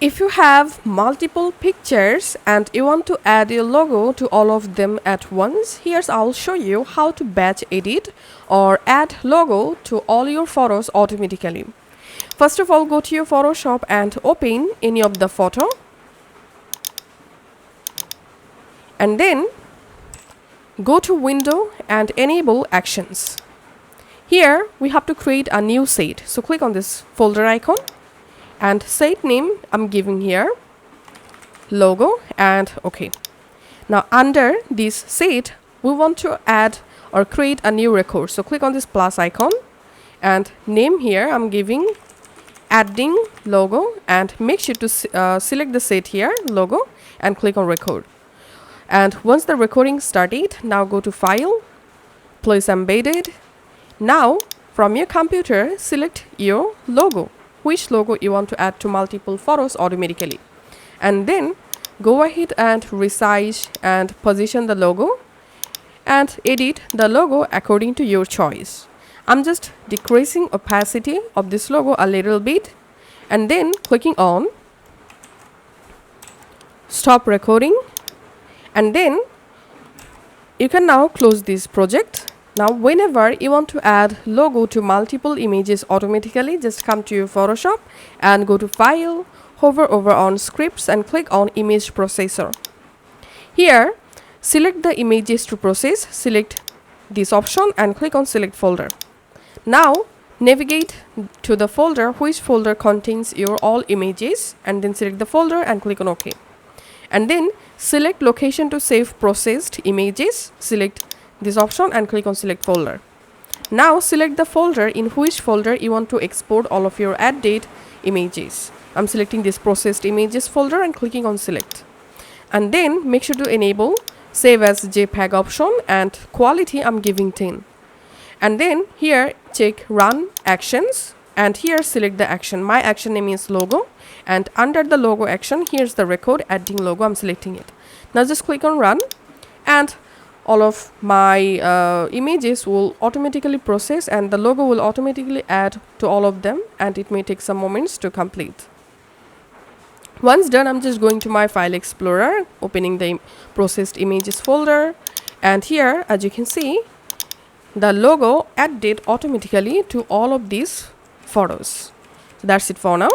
If you have multiple pictures and you want to add your logo to all of them at once, here's I'll show you how to batch edit or add logo to all your photos automatically. First of all, go to your Photoshop and open any of the photo. And then go to Window and enable Actions. Here we have to create a new set. So click on this folder icon and set name I'm giving here logo and OK. Now under this set we want to add or create a new record. So click on this plus icon and name here I'm giving adding logo and make sure to select the set here logo and click on record. And once the recording started, now go to File, Place Embedded. Now from your computer select your logo, which logo you want to add to multiple photos automatically, and then go ahead and resize and position the logo and edit the logo according to your choice. I'm just decreasing opacity of this logo a little bit and then clicking on stop recording, and then you can now close this project. Now whenever you want to add logo to multiple images automatically, just come to your Photoshop and go to File, hover over on Scripts and click on Image Processor. Here select the images to process, select this option and click on Select Folder. Now navigate to the folder which folder contains your all images and then select the folder and click on OK. And then select location to save processed images, select this option and click on Select Folder. Now select the folder in which folder you want to export all of your add date images. I'm selecting this processed images folder and clicking on Select. And then make sure to enable Save as JPEG option and quality I'm giving 10. And then here check Run Actions and here select the action. My action name is logo and under the logo action here's the record adding logo. I'm selecting it. Now just click on Run and all of my images will automatically process and the logo will automatically add to all of them, and it may take some moments to complete. Once done, I'm just going to my File Explorer, opening the processed images folder, and here as you can see the logo added automatically to all of these photos. So that's it for now.